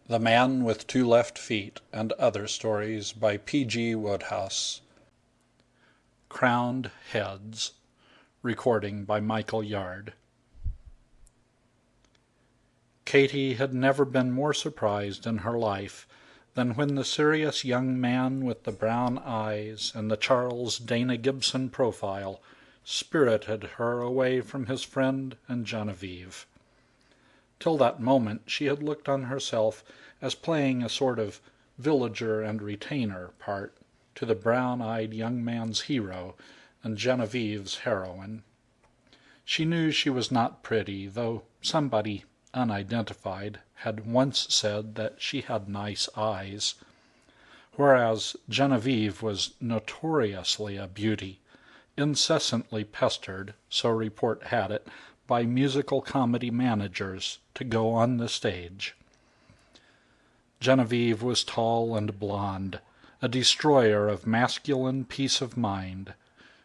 The Man with Two Left Feet and Other Stories by P.G. Wodehouse. Crowned Heads. Recording by Michael Yard. Katy had never been more surprised in her life than when the serious young man with the brown eyes and the Charles Dana Gibson profile spirited her away from his friend and Genevieve. Till that moment she had looked on herself as playing a sort of villager and retainer part to the brown-eyed young man's hero and Genevieve's heroine. She knew she was not pretty, though somebody unidentified had once said that she had nice eyes, whereas Genevieve was notoriously a beauty, incessantly pestered, so report had it, by musical comedy managers to go on the stage. Genevieve was tall and blonde, a destroyer of masculine peace of mind.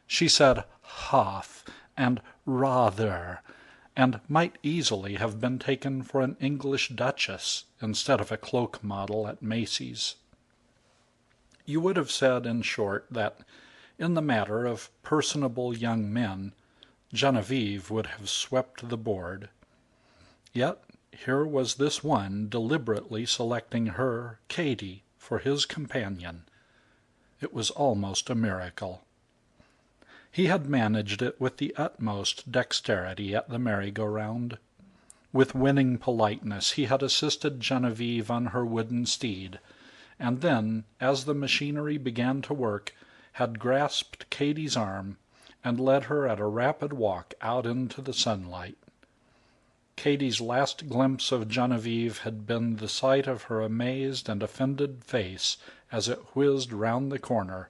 She said "half" and "rather," and might easily have been taken for an English duchess instead of a cloak model at Macy's. You would have said, in short, that in the matter of personable young men, Genevieve would have swept the board. Yet here was this one deliberately selecting her, Katy, for his companion. It was almost a miracle. He had managed it with the utmost dexterity at the merry-go-round. With winning politeness he had assisted Genevieve on her wooden steed, and then, as the machinery began to work, had grasped Katy's arm and led her at a rapid walk out into the sunlight. Katy's last glimpse of Genevieve had been the sight of her amazed and offended face as it whizzed round the corner,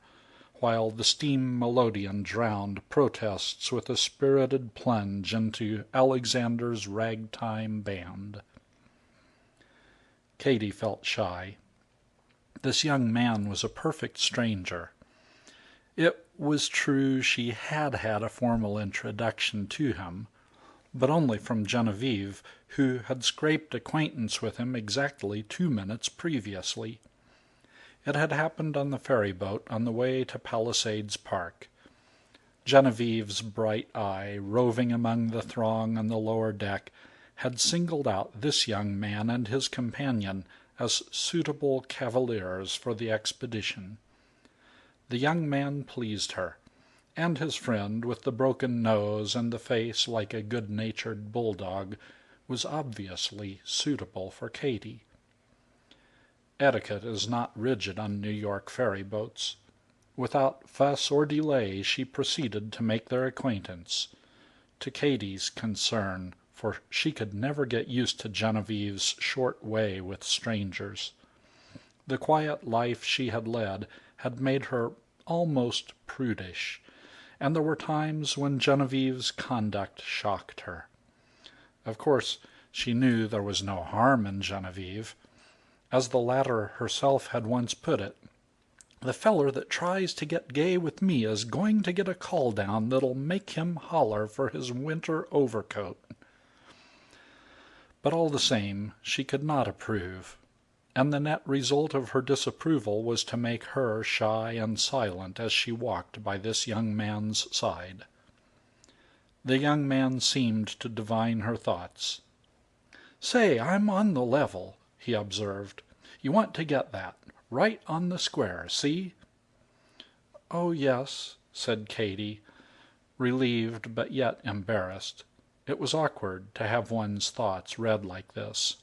while the steam melodeon drowned protests with a spirited plunge into Alexander's ragtime band. Katy felt shy. This young man was a perfect stranger. It was true she had had a formal introduction to him, but only from Genevieve, who had scraped acquaintance with him exactly 2 minutes previously. It had happened on the ferry boat on the way to Palisades Park. Genevieve's bright eye, roving among the throng on the lower deck, had singled out this young man and his companion as suitable cavaliers for the expedition. The young man pleased her, and his friend with the broken nose and the face like a good-natured bulldog was obviously suitable for Katy. Etiquette is not rigid on New York ferry boats. Without fuss or delay she proceeded to make their acquaintance, to Katy's concern, for she could never get used to Genevieve's short way with strangers. The quiet life she had led had made her almost prudish, and there were times when Genevieve's conduct shocked her. Of course, she knew there was no harm in Genevieve. As the latter herself had once put it, "The feller that tries to get gay with me is going to get a call down that'll make him holler for his winter overcoat." But all the same, she could not approve, and the net result of her disapproval was to make her shy and silent as she walked by this young man's side. The young man seemed to divine her thoughts. "Say, I'm on the level," he observed. "You want to get that. Right on the square, see?" "Oh, yes," said Katy, relieved but yet embarrassed. It was awkward to have one's thoughts read like this.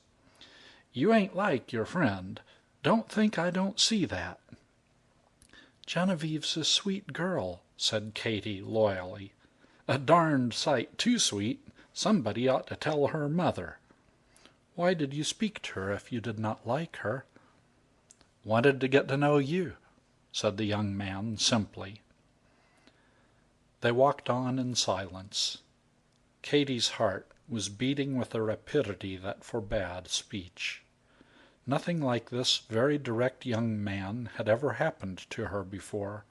"You ain't like your friend. Don't think I don't see that." "Genevieve's a sweet girl," said Katy loyally. "A darned sight too sweet. Somebody ought to tell her mother." "Why did you speak to her if you did not like her?" "Wanted to get to know you," said the young man simply. They walked on in silence. Katy's heart was beating with a rapidity that forbade speech. Nothing like this very direct young man had ever happened to her before.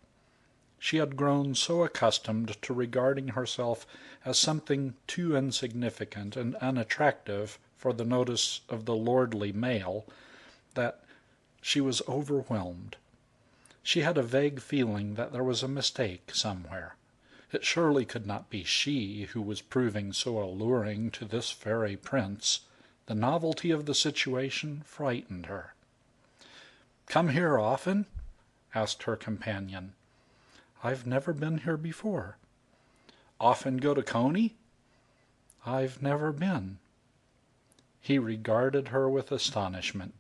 She had grown so accustomed to regarding herself as something too insignificant and unattractive for the notice of the lordly male that she was overwhelmed. She had a vague feeling that there was a mistake somewhere. It surely could not be she who was proving so alluring to this fairy prince. The novelty of the situation frightened her. "Come here often?" asked her companion. "I've never been here before." "Often go to Coney?" "I've never been." He regarded her with astonishment.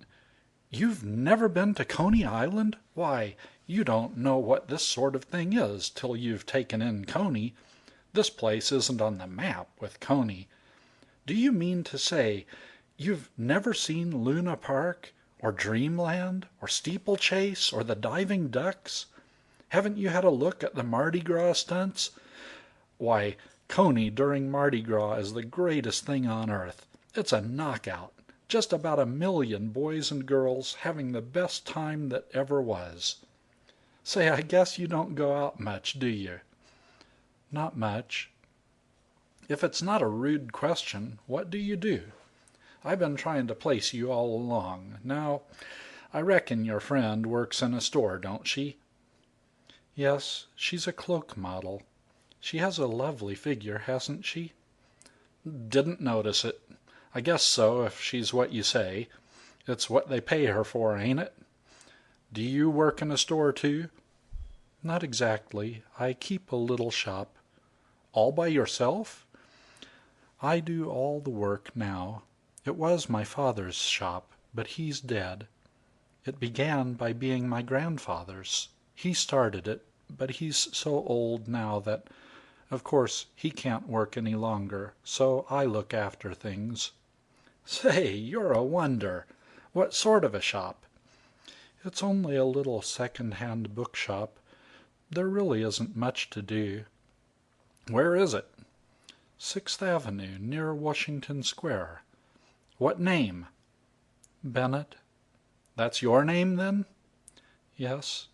"You've never been to Coney Island? Why, you don't know what this sort of thing is till you've taken in Coney. This place isn't on the map with Coney. Do you mean to say you've never seen Luna Park, or Dreamland, or Steeplechase, or the Diving Ducks? Haven't you had a look at the Mardi Gras stunts? Why, Coney during Mardi Gras is the greatest thing on earth. It's a knockout. Just about 1,000,000 boys and girls having the best time that ever was. Say, I guess you don't go out much, do you?" "Not much." "If it's not a rude question, what do you do? I've been trying to place you all along. Now, I reckon your friend works in a store, don't she?" "Yes, she's a cloak model. She has a lovely figure, hasn't she?" "Didn't notice it. I guess so, if she's what you say. It's what they pay her for, ain't it? Do you work in a store, too?" "Not exactly. I keep a little shop." "All by yourself?" "I do all the work now. It was my father's shop, but he's dead. It began by being my grandfather's. He started it, but he's so old now that, of course, he can't work any longer, so I look after things." "Say, you're a wonder. What sort of a shop?" "It's only a little second-hand bookshop. There really isn't much to do." "Where is it?" "Sixth Avenue, near Washington Square." "What name?" "Bennett." "That's your name, then?" "Yes."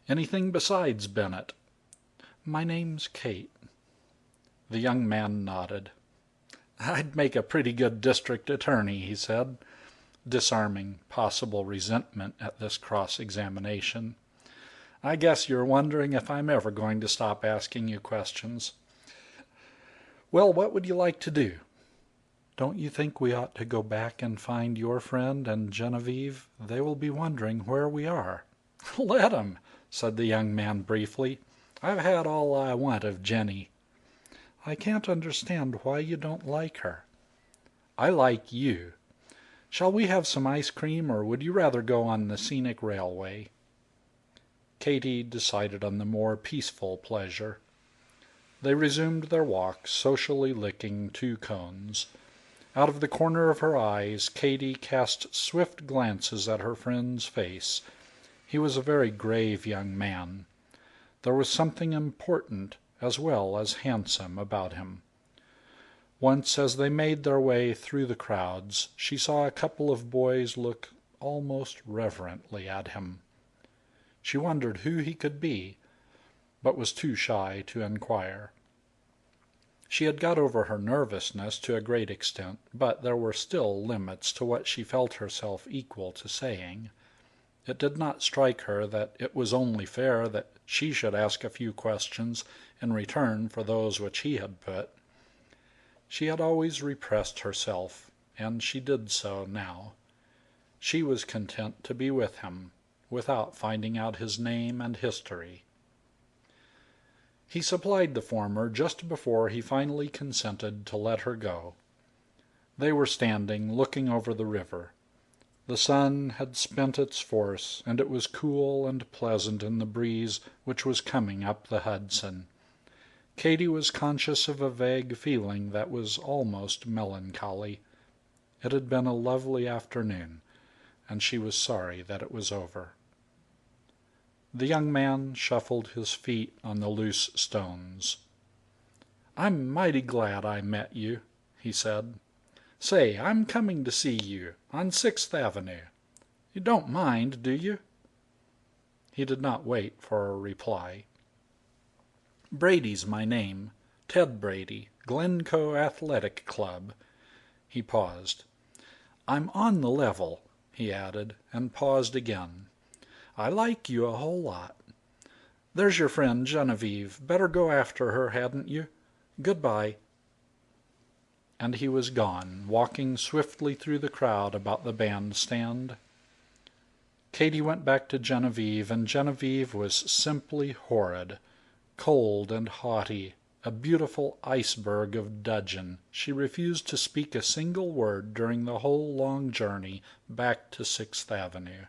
"Anything besides Bennett?" "My name's Kate." The young man nodded. "I'd make a pretty good district attorney," he said, disarming possible resentment at this cross-examination. "I guess you're wondering if I'm ever going to stop asking you questions. Well, what would you like to do?" "Don't you think we ought to go back and find your friend and Genevieve? They will be wondering where we are." "Let 'em," said the young man briefly. "I've had all I want of Jenny." "I can't understand why you don't like her." "I like you. Shall we have some ice cream, or would you rather go on the scenic railway?" Katie decided on the more peaceful pleasure. They resumed their walk, socially licking 2 cones. Out of the corner of her eyes, Katie cast swift glances at her friend's face. He was a very grave young man. There was something important as well as handsome about him. Once, as they made their way through the crowds, she saw a couple of boys look almost reverently at him. She wondered who he could be, but was too shy to inquire. She had got over her nervousness to a great extent, but there were still limits to what she felt herself equal to saying. It did not strike her that it was only fair that she should ask a few questions in return for those which he had put. She had always repressed herself, and she did so now. She was content to be with him, without finding out his name and history. He supplied the former just before he finally consented to let her go. They were standing, looking over the river. The sun had spent its force, and it was cool and pleasant in the breeze which was coming up the Hudson. Katie was conscious of a vague feeling that was almost melancholy. It had been a lovely afternoon, and she was sorry that it was over. The young man shuffled his feet on the loose stones. "I'm mighty glad I met you," he said. "Say, I'm coming to see you, on 6th Avenue. You don't mind, do you?" He did not wait for a reply. "Brady's my name. Ted Brady, Glencoe Athletic Club." He paused. "I'm on the level." he added, and paused again. "I like you a whole lot. There's your friend Genevieve. Better go after her, hadn't you? Goodbye." And he was gone, walking swiftly through the crowd about the bandstand. Katy went back to Genevieve, and Genevieve was simply horrid, cold and haughty, a beautiful iceberg of dudgeon. She refused to speak a single word during the whole long journey back to Sixth Avenue.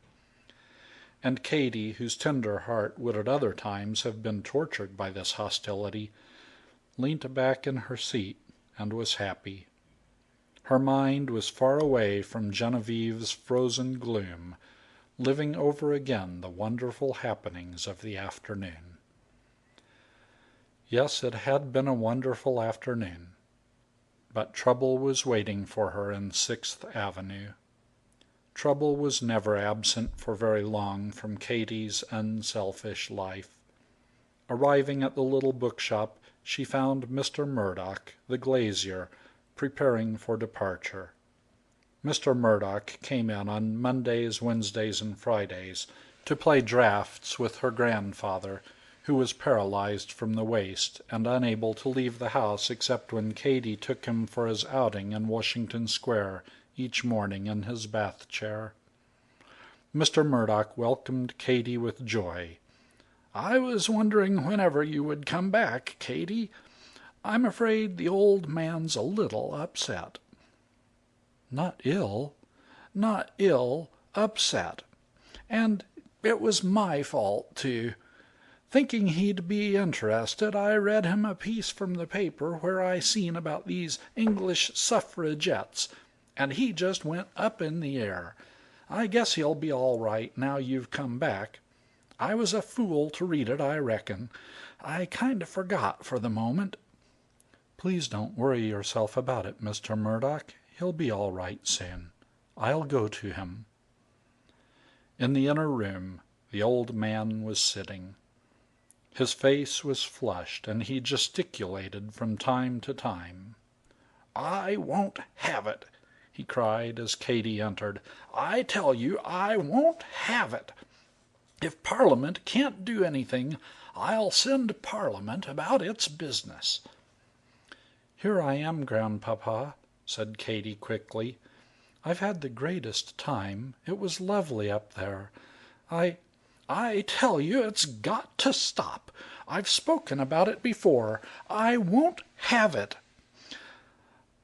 And Katy, whose tender heart would at other times have been tortured by this hostility, leant back in her seat and was happy. Her mind was far away from Genevieve's frozen gloom, living over again the wonderful happenings of the afternoon. Yes, it had been a wonderful afternoon, but trouble was waiting for her in Sixth Avenue. Trouble was never absent for very long from Katy's unselfish life. Arriving at the little bookshop, she found Mr. Murdoch, the glazier, preparing for departure. Mr. Murdoch came in on Mondays, Wednesdays, and Fridays to play draughts with her grandfather, who was paralyzed from the waist and unable to leave the house except when Katy took him for his outing in Washington Square each morning in his bath chair. Mr. Murdoch welcomed Katy with joy. "I was wondering whenever you would come back, Katy. I'm afraid the old man's a little upset." "Not ill?" "Not ill, upset. And it was my fault, too. Thinking he'd be interested, I read him a piece from the paper where I seen about these English suffragettes, and he just went up in the air. I guess he'll be all right now you've come back. I was a fool to read it, I reckon. I kind of forgot for the moment." "Please don't worry yourself about it, Mr. Murdoch. He'll be all right soon. I'll go to him." In the inner room the old man was sitting. His face was flushed, and he gesticulated from time to time. "I won't have it!" he cried as Katy entered. "I tell you I won't have it! If Parliament can't do anything, I'll send Parliament about its business." "Here I am, Grandpapa," said Katy quickly. "I've had the greatest time. It was lovely up there. I tell you it's got to stop. I've spoken about it before. I won't have it."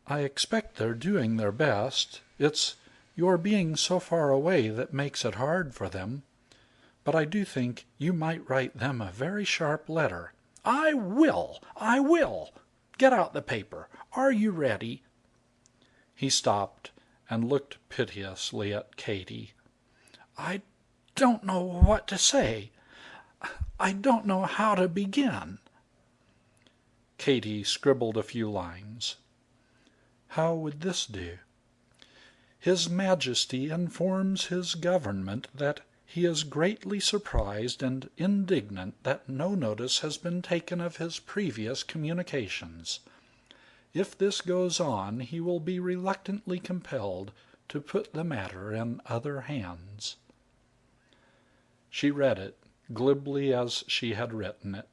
"I expect they're doing their best. It's your being so far away that makes it hard for them. But I do think you might write them a very sharp letter." "I will! I will! Get out the paper. Are you ready?" He stopped and looked piteously at Katy. "I don't know what to say. I don't know how to begin." Katy scribbled a few lines. "How would this do? His Majesty informs his government that he is greatly surprised and indignant that no notice has been taken of his previous communications. If this goes on, he will be reluctantly compelled to put the matter in other hands." She read it, glibly as she had written it.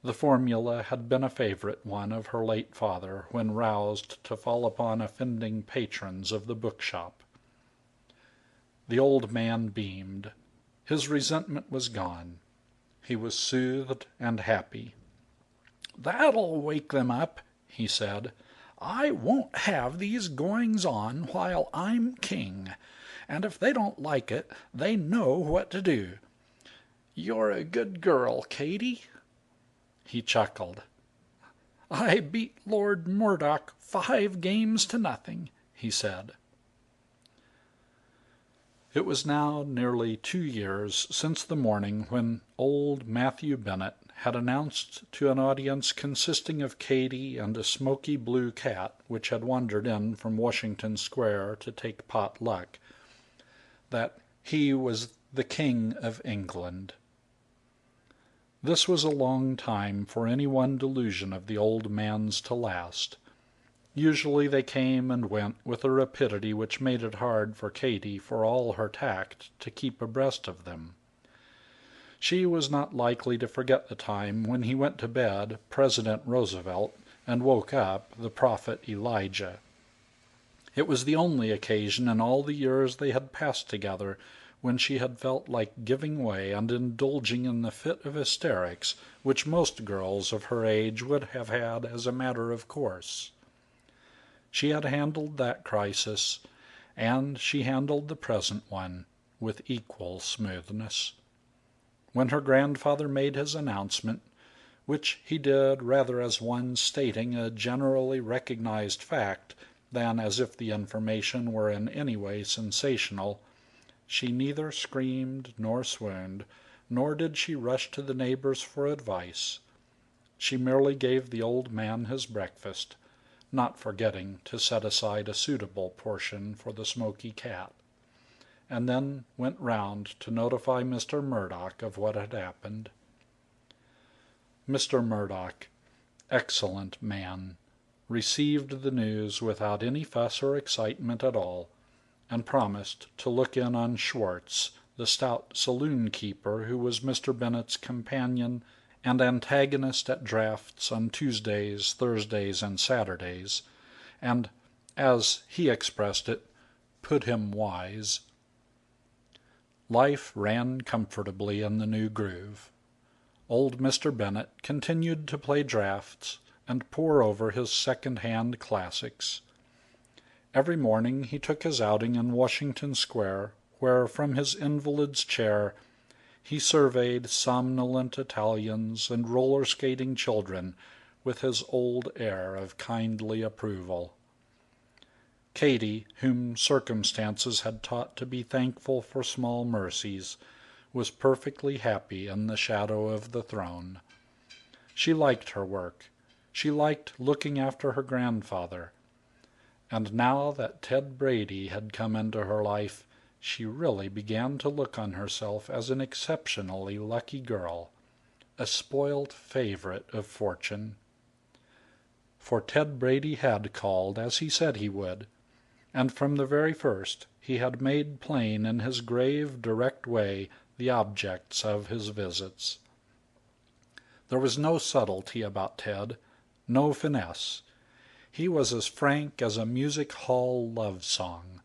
The formula had been a favorite one of her late father when roused to fall upon offending patrons of the bookshop. The old man beamed. His resentment was gone. He was soothed and happy. "That'll wake them up," he said. "I won't have these goings-on while I'm king, and if they don't like it, they know what to do. You're a good girl, Katy." He chuckled. "I beat Lord Murdoch 5 games to nothing," he said. It was now nearly 2 years since the morning when old Matthew Bennett had announced to an audience consisting of Katy and a smoky blue cat which had wandered in from Washington Square to take pot luck, that he was the King of England. This was a long time for any one delusion of the old man's to last. Usually they came and went with a rapidity which made it hard for Katy, for all her tact, to keep abreast of them. She was not likely to forget the time when he went to bed, President Roosevelt, and woke up, the prophet Elijah. It was the only occasion in all the years they had passed together when she had felt like giving way and indulging in the fit of hysterics which most girls of her age would have had as a matter of course. She had handled that crisis, and she handled the present one, with equal smoothness. When her grandfather made his announcement, which he did rather as one stating a generally recognized fact than as if the information were in any way sensational, she neither screamed nor swooned, nor did she rush to the neighbors for advice. She merely gave the old man his breakfast, not forgetting to set aside a suitable portion for the smoky cat, and then went round to notify Mr. Murdoch of what had happened. Mr. Murdoch, excellent man, received the news without any fuss or excitement at all, and promised to look in on Schwartz, the stout saloon-keeper who was Mr. Bennet's companion and antagonist at draughts on Tuesdays, Thursdays, and Saturdays, and, as he expressed it, put him wise. Life ran comfortably in the new groove. Old Mr. Bennet continued to play draughts and pore over his second-hand classics. Every morning he took his outing in Washington Square, where, from his invalid's chair, he surveyed somnolent Italians and roller-skating children with his old air of kindly approval. Katy, whom circumstances had taught to be thankful for small mercies, was perfectly happy in the shadow of the throne. She liked her work. She liked looking after her grandfather. And now that Ted Brady had come into her life, she really began to look on herself as an exceptionally lucky girl, a spoilt favorite of fortune. For Ted Brady had called, as he said he would, and from the very first he had made plain in his grave, direct way the objects of his visits. There was no subtlety about Ted, no finesse. He was as frank as a music-hall love-song.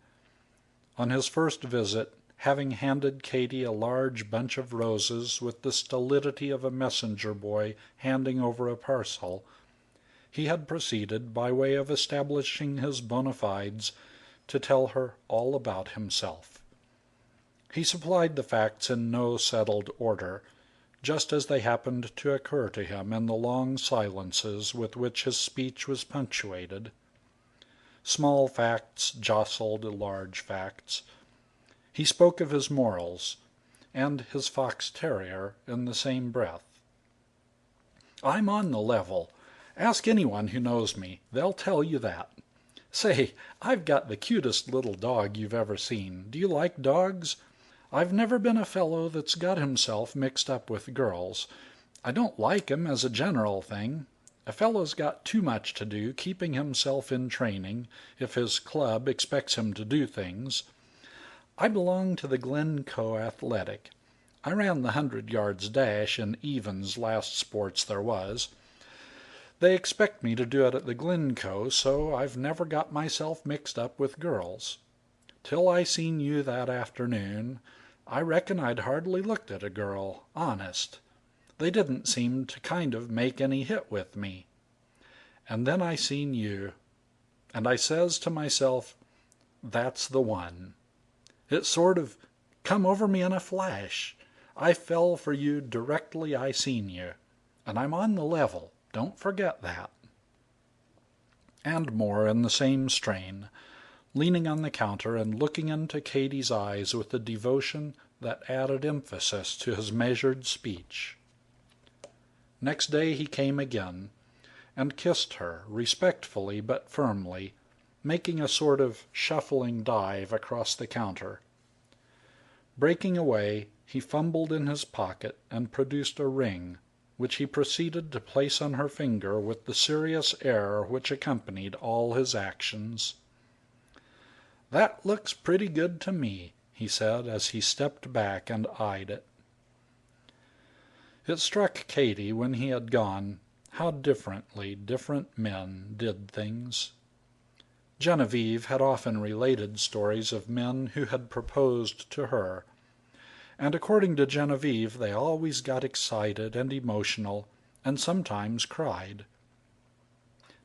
On his first visit, having handed Katy a large bunch of roses with the stolidity of a messenger boy handing over a parcel, he had proceeded, by way of establishing his bona fides, to tell her all about himself. He supplied the facts in no settled order, just as they happened to occur to him in the long silences with which his speech was punctuated. Small facts jostled large facts. He spoke of his morals and his fox terrier in the same breath. "I'm on the level. Ask anyone who knows me. They'll tell you that. Say, I've got the cutest little dog you've ever seen. Do you like dogs? I've never been a fellow that's got himself mixed up with girls. I don't like 'em as a general thing. A fellow's got too much to do keeping himself in training, if his club expects him to do things. I belong to the Glencoe Athletic. I ran the 100 yards dash in Evans' last sports there was. They expect me to do it at the Glencoe, so I've never got myself mixed up with girls. Till I seen you that afternoon, I reckon I'd hardly looked at a girl, honest. They didn't seem to kind of make any hit with me. And then I seen you, and I says to myself, that's the one. It sort of come over me in a flash. I fell for you directly I seen you, and I'm on the level. Don't forget that." And more in the same strain, leaning on the counter and looking into Katy's eyes with a devotion that added emphasis to his measured speech. Next day he came again, and kissed her, respectfully but firmly, making a sort of shuffling dive across the counter. Breaking away, he fumbled in his pocket and produced a ring, which he proceeded to place on her finger with the serious air which accompanied all his actions. "That looks pretty good to me," he said as he stepped back and eyed it. It struck Katie when he had gone how differently different men did things. Genevieve had often related stories of men who had proposed to her, and according to Genevieve they always got excited and emotional and sometimes cried.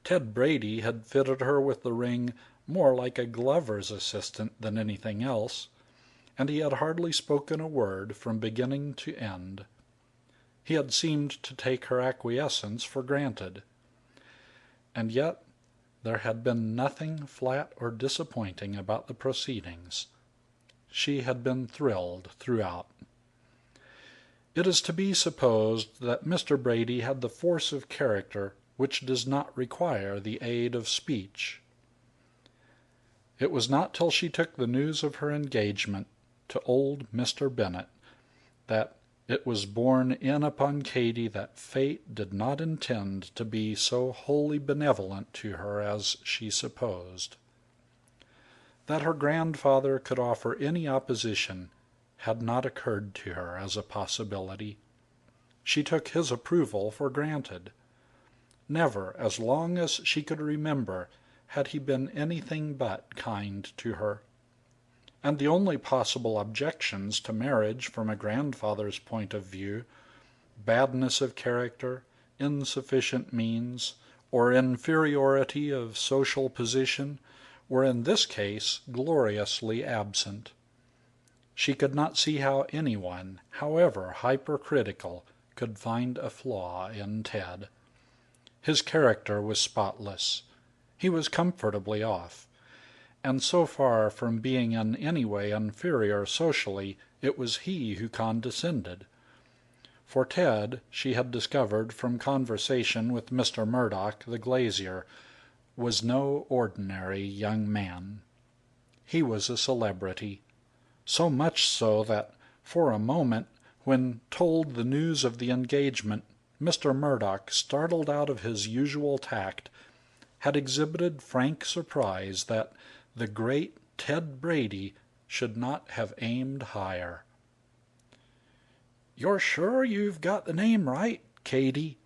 Ted Brady had fitted her with the ring more like a glover's assistant than anything else, and he had hardly spoken a word from beginning to end. He had seemed to take her acquiescence for granted. And yet there had been nothing flat or disappointing about the proceedings. She had been thrilled throughout. It is to be supposed that Mr. Brady had the force of character which does not require the aid of speech. It was not till she took the news of her engagement to old Mr. Bennet that it was borne in upon Katie that fate did not intend to be so wholly benevolent to her as she supposed. That her grandfather could offer any opposition had not occurred to her as a possibility. She took his approval for granted. Never, as long as she could remember, had he been anything but kind to her. And the only possible objections to marriage from a grandfather's point of view, badness of character, insufficient means, or inferiority of social position, were in this case gloriously absent. She could not see how anyone, however hypercritical, could find a flaw in Ted. His character was spotless. He was comfortably off. And so far from being in any way inferior socially, it was he who condescended. For Ted, she had discovered from conversation with Mr. Murdoch, the glazier, was no ordinary young man. He was a celebrity, so much so that, for a moment, when told the news of the engagement, Mr. Murdoch, startled out of his usual tact, had exhibited frank surprise that the great Ted Brady should not have aimed higher. "You're sure you've got the name right, Katie?"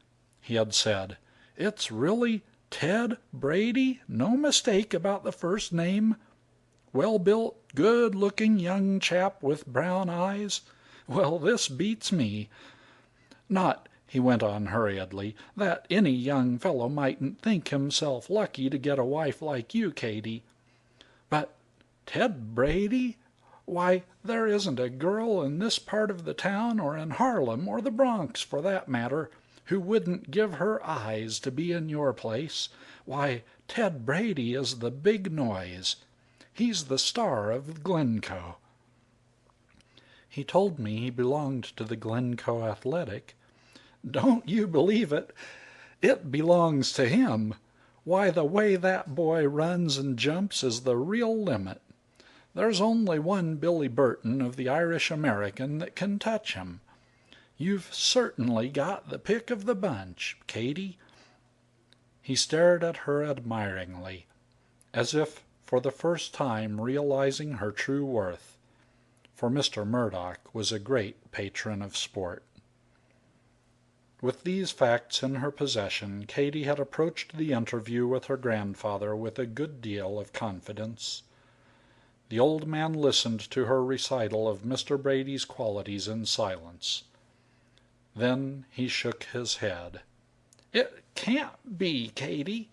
he had said. "It's really Ted Brady? No mistake about the first name? Well-built, good-looking young chap with brown eyes? Well, this beats me. Not," he went on hurriedly, "that any young fellow mightn't think himself lucky to get a wife like you, Katie. But Ted Brady? Why, there isn't a girl in this part of the town, or in Harlem, or the Bronx, for that matter, who wouldn't give her eyes to be in your place. Why, Ted Brady is the big noise. He's the star of Glencoe." "He told me he belonged to the Glencoe Athletic." "Don't you believe it. It belongs to him. Why, the way that boy runs and jumps is the real limit. There's only one Billy Burton of the Irish American that can touch him. You've certainly got the pick of the bunch, Katie." He stared at her admiringly, as if for the first time realizing her true worth, for Mr. Murdoch was a great patron of sport. With these facts in her possession, Katie had approached the interview with her grandfather with a good deal of confidence. The old man listened to her recital of Mr. Brady's qualities in silence. Then he shook his head. "It can't be, Katie.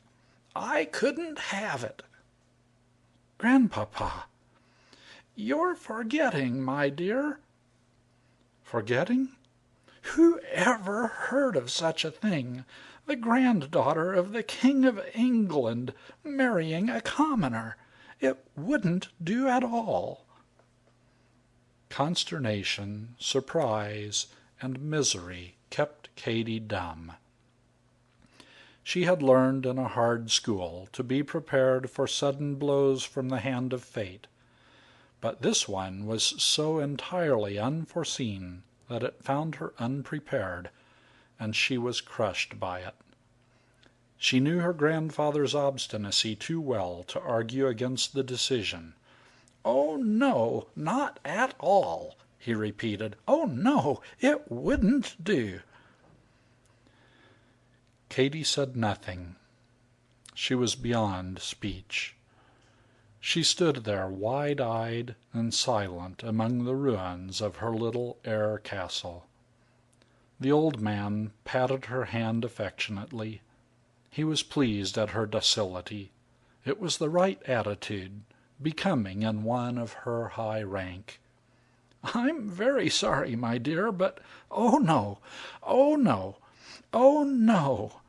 I couldn't have it." "Grandpapa!" "You're forgetting, my dear." "Forgetting?" "Who ever heard of such a thing? The granddaughter of the King of England marrying a commoner! It wouldn't do at all." Consternation, surprise, and misery kept Katie dumb. She had learned in a hard school to be prepared for sudden blows from the hand of fate, but this one was so entirely unforeseen that it found her unprepared, and she was crushed by it. She knew her grandfather's obstinacy too well to argue against the decision. "Oh, no, not at all," he repeated. "Oh, no, it wouldn't do." Katy said nothing. She was beyond speech. She stood there wide-eyed and silent among the ruins of her little air castle. The old man patted her hand affectionately. He was pleased at her docility. It was the right attitude, becoming in one of her high rank. "I'm very sorry, my dear, but oh no, oh no, oh no."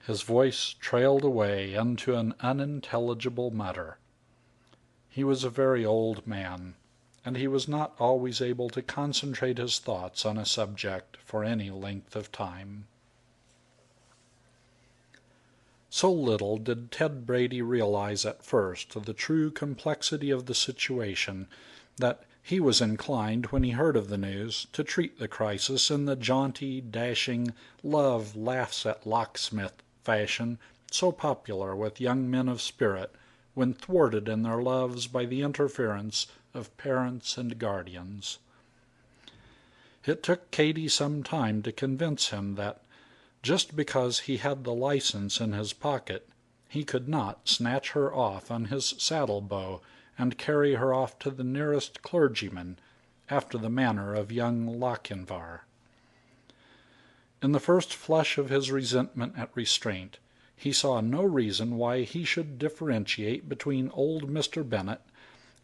His voice trailed away into an unintelligible mutter. He was a very old man, and he was not always able to concentrate his thoughts on a subject for any length of time. So little did Ted Brady realize at first the true complexity of the situation that he was inclined, when he heard of the news, to treat the crisis in the jaunty, dashing, love laughs at locksmith fashion so popular with young men of spirit when thwarted in their loves by the interference of parents and guardians. It took Katy some time to convince him that, just because he had the license in his pocket, he could not snatch her off on his saddle-bow and carry her off to the nearest clergyman, after the manner of young Lochinvar. In the first flush of his resentment at restraint, he saw no reason why he should differentiate between old Mr. Bennet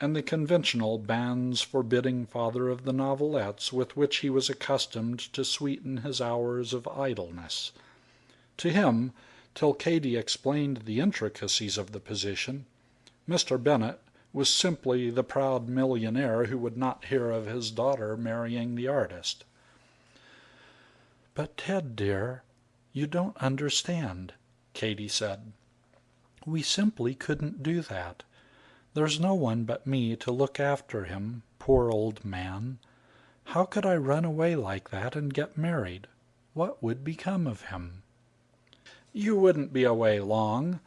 and the conventional banns forbidding father of the novelettes with which he was accustomed to sweeten his hours of idleness. To him, till Katy explained the intricacies of the position, Mr. Bennet was simply the proud millionaire who would not hear of his daughter marrying the artist. "But, Ted, dear, you don't understand," Katy said. "We simply couldn't do that. There's no one but me to look after him, poor old man. How could I run away like that and get married? What would become of him?" "You wouldn't be away long,"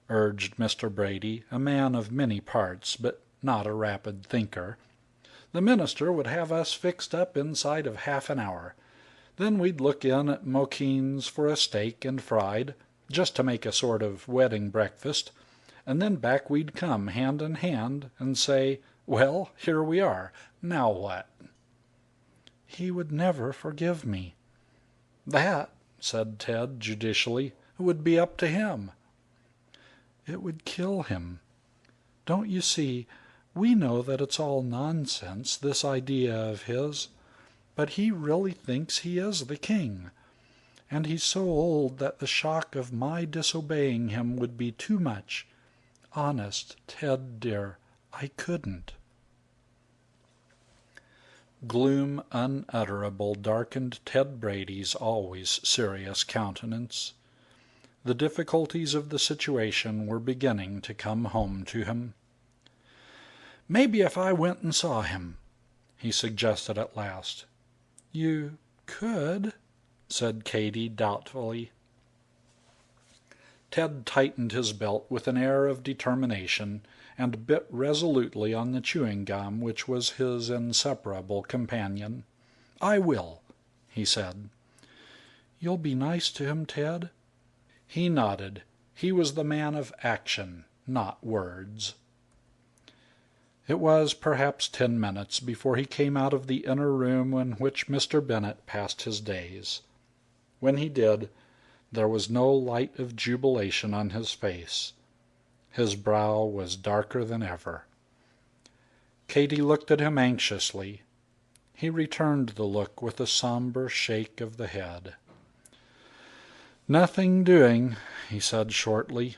urged Mr. Brady, a man of many parts, but not a rapid thinker. "The minister would have us fixed up inside of half an hour. Then we'd look in at Moquin's for a steak and fried, just to make a sort of wedding breakfast, and then back we'd come hand in hand and say, 'Well, here we are. Now what?'" "He would never forgive me." "That," said Ted judicially, "would be up to him." "It would kill him. Don't you see, we know that it's all nonsense, this idea of his, but he really thinks he is the king. And he's so old that the shock of my disobeying him would be too much. Honest, Ted, dear, I couldn't." Gloom unutterable darkened Ted Brady's always serious countenance. The difficulties of the situation were beginning to come home to him. "Maybe if I went and saw him," he suggested at last. "You could," said Katy doubtfully. Ted tightened his belt with an air of determination and bit resolutely on the chewing gum which was his inseparable companion. "I will," he said. "You'll be nice to him, Ted?" He nodded. He was the man of action, not words. It was perhaps 10 minutes before he came out of the inner room in which Mr. Bennet passed his days. When he did, there was no light of jubilation on his face. His brow was darker than ever. Katy looked at him anxiously. He returned the look with a somber shake of the head. "Nothing doing," he said shortly.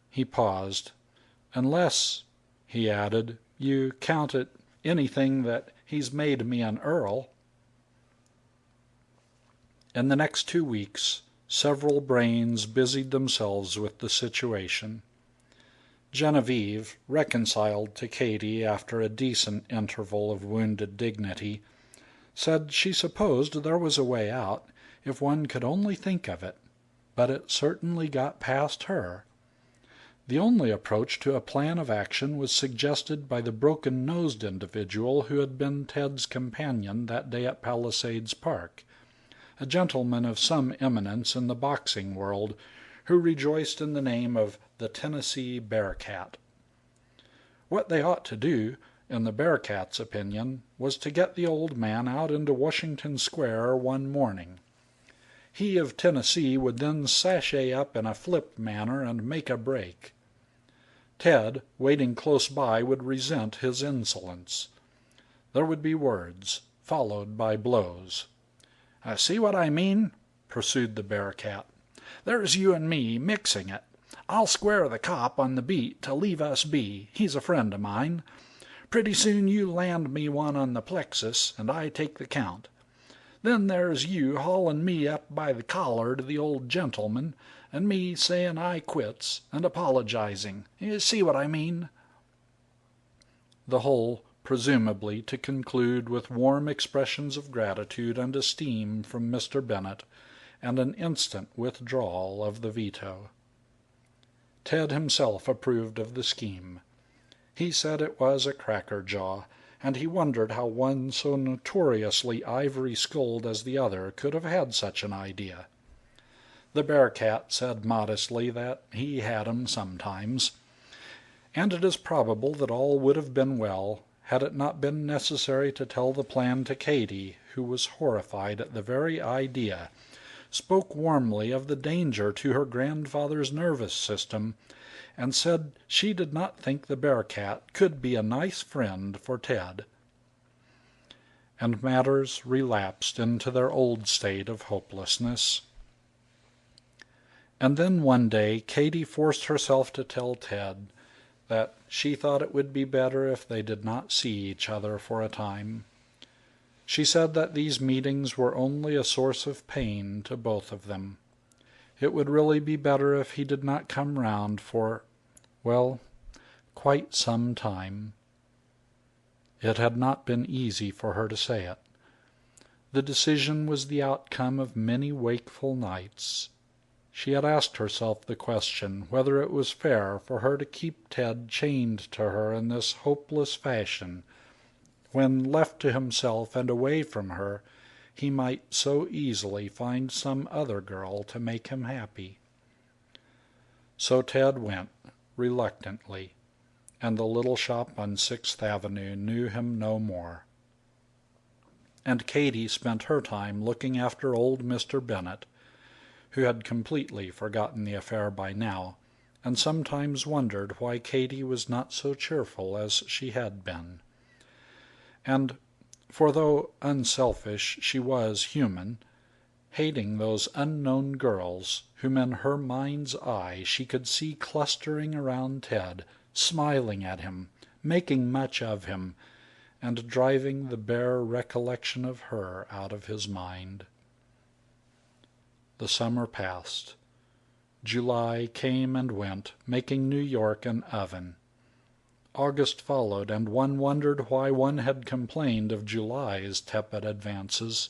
He paused. "Unless," he added, "you count it anything that he's made me an earl." In the next 2 weeks, several brains busied themselves with the situation. Genevieve, reconciled to Katy after a decent interval of wounded dignity, said she supposed there was a way out, if one could only think of it, but it certainly got past her. The only approach to a plan of action was suggested by the broken-nosed individual who had been Ted's companion that day at Palisades Park, a gentleman of some eminence in the boxing world who rejoiced in the name of the Tennessee Bearcat. What they ought to do, in the Bearcat's opinion, was to get the old man out into Washington Square one morning. He of Tennessee would then sashay up in a flip manner and make a break. Ted, waiting close by, would resent his insolence. There would be words, followed by blows. "See what I mean?" pursued the Bearcat. "There's you and me mixing it. I'll square the cop on the beat to leave us be. He's a friend of mine. Pretty soon you land me one on the plexus, and I take the count. Then there's you hauling me up by the collar to the old gentleman, and me saying I quits, and apologizing. You see what I mean?" The whole, presumably to conclude with warm expressions of gratitude and esteem from Mr. Bennet, and an instant withdrawal of the veto. Ted himself approved of the scheme. He said it was a cracker-jaw, and he wondered how one so notoriously ivory-skulled as the other could have had such an idea. The Bearcat said modestly that he had 'em sometimes, and it is probable that all would have been well had it not been necessary to tell the plan to Katy, who was horrified at the very idea, spoke warmly of the danger to her grandfather's nervous system, and said she did not think the Bearcat could be a nice friend for Ted. And matters relapsed into their old state of hopelessness. And then one day Katy forced herself to tell Ted that she thought it would be better if they did not see each other for a time. She said that these meetings were only a source of pain to both of them. It would really be better if he did not come round for, well, quite some time. It had not been easy for her to say it. The decision was the outcome of many wakeful nights. She had asked herself the question whether it was fair for her to keep Ted chained to her in this hopeless fashion, when, left to himself and away from her, he might so easily find some other girl to make him happy. So Ted went, reluctantly, and the little shop on 6th Avenue knew him no more. And Katy spent her time looking after old Mr. Bennet, who had completely forgotten the affair by now, and sometimes wondered why Katy was not so cheerful as she had been. And, for though unselfish she was human, hating those unknown girls whom in her mind's eye she could see clustering around Ted, smiling at him, making much of him, and driving the bare recollection of her out of his mind. The summer passed. July came and went, making New York an oven. August followed, and one wondered why one had complained of July's tepid advances.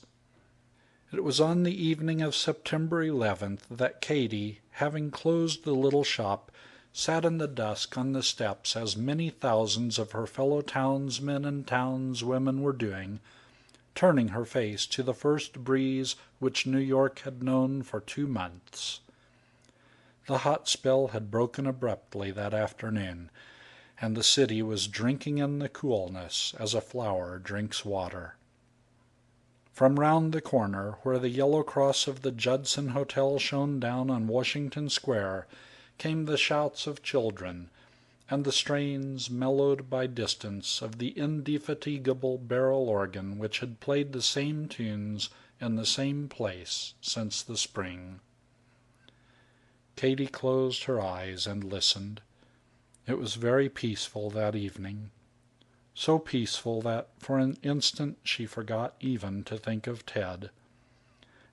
It was on the evening of September 11th that Katy, having closed the little shop, sat in the dusk on the steps as many thousands of her fellow townsmen and townswomen were doing, turning her face to the first breeze which New York had known for 2 months. The hot spell had broken abruptly that afternoon, and the city was drinking in the coolness as a flower drinks water. From round the corner, where the yellow cross of the Judson Hotel shone down on Washington Square, came the shouts of children, and the strains, mellowed by distance, of the indefatigable barrel organ which had played the same tunes in the same place since the spring. Katy closed her eyes and listened. It was very peaceful that evening, so peaceful that for an instant she forgot even to think of Ted.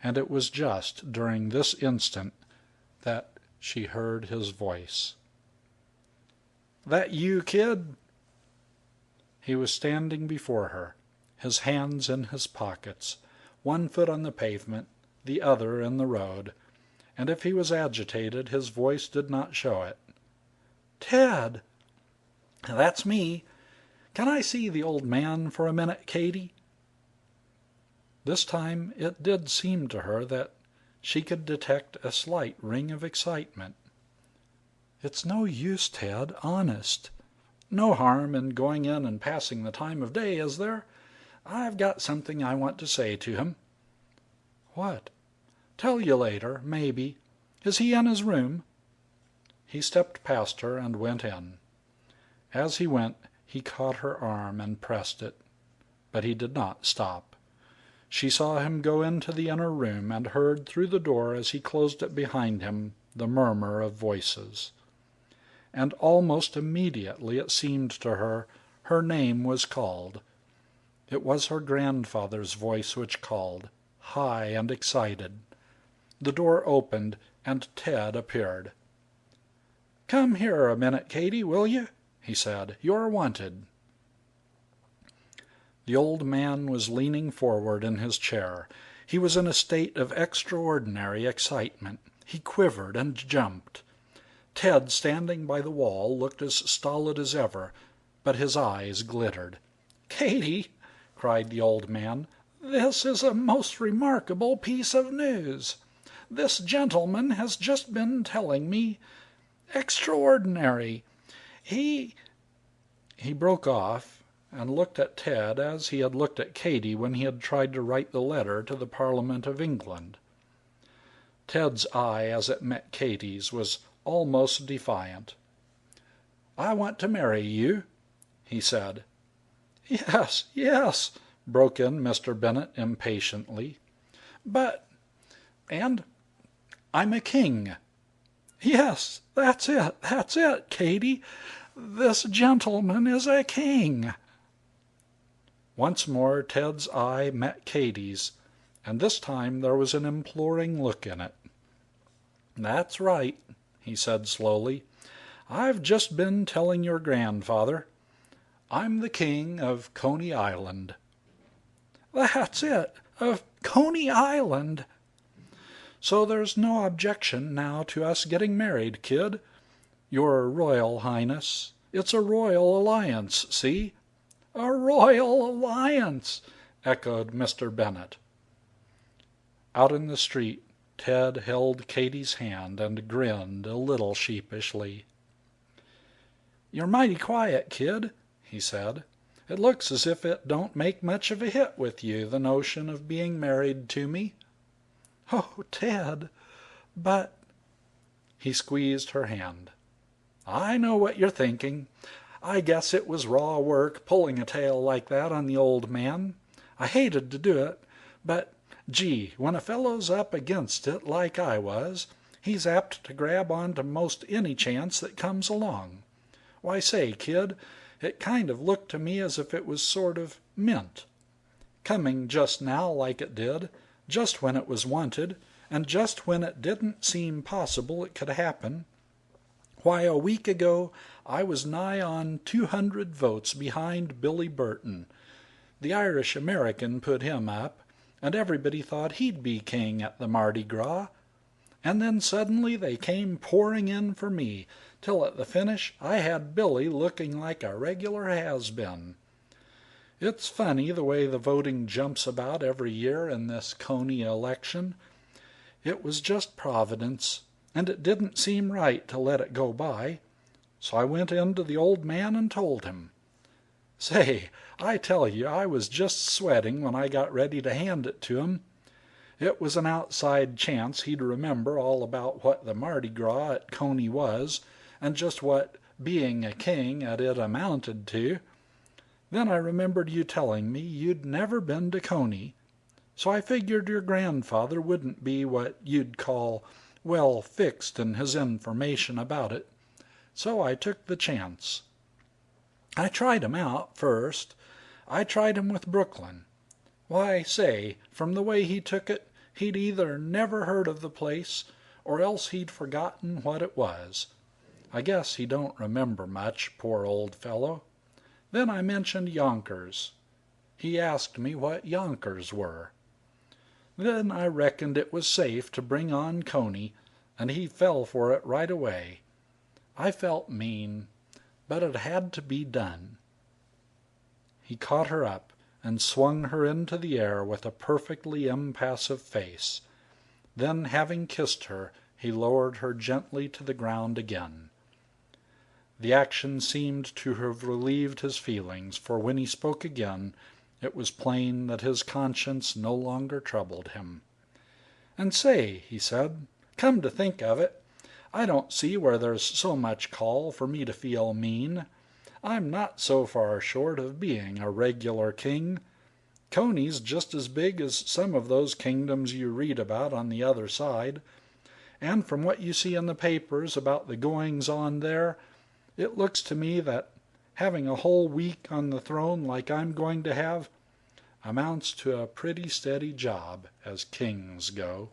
And it was just during this instant that she heard his voice. "That you, kid?" He was standing before her, his hands in his pockets, one foot on the pavement, the other in the road, and if he was agitated his voice did not show it. "Ted!" "That's me. Can I see the old man for a minute, Katie?" This time it did seem to her that she could detect a slight ring of excitement. "It's no use, Ted, honest. No harm in going in and passing the time of day, is there? I've got something I want to say to him." "What?" "Tell you later, maybe. Is he in his room?" He stepped past her and went in. As he went, he caught her arm and pressed it, but he did not stop. She saw him go into the inner room and heard through the door as he closed it behind him the murmur of voices. And almost immediately it seemed to her her name was called. It was her grandfather's voice which called, high and excited. The door opened and Ted appeared. "Come here a minute, Katie, will you?" he said. "You're wanted." The old man was leaning forward in his chair. He was in a state of extraordinary excitement. He quivered and jumped. Ted, standing by the wall, looked as stolid as ever, but his eyes glittered. "Katie," cried the old man, "this is a most remarkable piece of news. This gentleman has just been telling me. Extraordinary. He—" He broke off and looked at Ted as he had looked at Katie when he had tried to write the letter to the Parliament of England. Ted's eye, as it met Katie's, was almost defiant. "I want to marry you," he said. "Yes, yes," broke in Mr. Bennet impatiently. "And I'm a king." "Yes, that's it, Katie. This gentleman is a king." Once more Ted's eye met Katie's, and this time there was an imploring look in it. "That's right," he said slowly. "I've just been telling your grandfather. I'm the king of Coney Island." "That's it, of Coney Island." "So there's no objection now to us getting married, kid. Your Royal Highness. It's a royal alliance, see?" "A royal alliance!" echoed Mr. Bennet. Out in the street Ted held Katie's hand and grinned a little sheepishly. "You're mighty quiet, kid," he said. "It looks as if it don't make much of a hit with you, the notion of being married to me." "Oh, Ted, but—" He squeezed her hand. "I know what you're thinking. I guess it was raw work pulling a tale like that on the old man. I hated to do it, but, gee, when a fellow's up against it like I was, he's apt to grab onto most any chance that comes along. Why, say, kid, it kind of looked to me as if it was sort of mint. Coming just now like it did, just when it was wanted, and just when it didn't seem possible it could happen. Why, a week ago I was nigh on 200 votes behind Billy Burton. The Irish-American put him up, and everybody thought he'd be king at the Mardi Gras. And then suddenly they came pouring in for me, till at the finish I had Billy looking like a regular has-been. It's funny the way the voting jumps about every year in this Coney election. It was just Providence, and it didn't seem right to let it go by. So I went in to the old man and told him. Say, I tell you, I was just sweating when I got ready to hand it to him. It was an outside chance he'd remember all about what the Mardi Gras at Coney was, and just what being a king at it amounted to. Then I remembered you telling me you'd never been to Coney, so I figured your grandfather wouldn't be what you'd call well fixed in his information about it, so I took the chance. I tried him out first. I tried him with Brooklyn. Why, say, from the way he took it, he'd either never heard of the place, or else he'd forgotten what it was. I guess he don't remember much, poor old fellow. Then I mentioned Yonkers. He asked me what Yonkers were. Then I reckoned it was safe to bring on Coney, and he fell for it right away. I felt mean, but it had to be done." He caught her up and swung her into the air with a perfectly impassive face. Then, having kissed her, he lowered her gently to the ground again. The action seemed to have relieved his feelings, for when he spoke again it was plain that his conscience no longer troubled him. "And say," he said, "come to think of it, I don't see where there's so much call for me to feel mean. I'm not so far short of being a regular king. Coney's just as big as some of those kingdoms you read about on the other side, and from what you see in the papers about the goings-on there, it looks to me that having a whole week on the throne like I'm going to have amounts to a pretty steady job as kings go."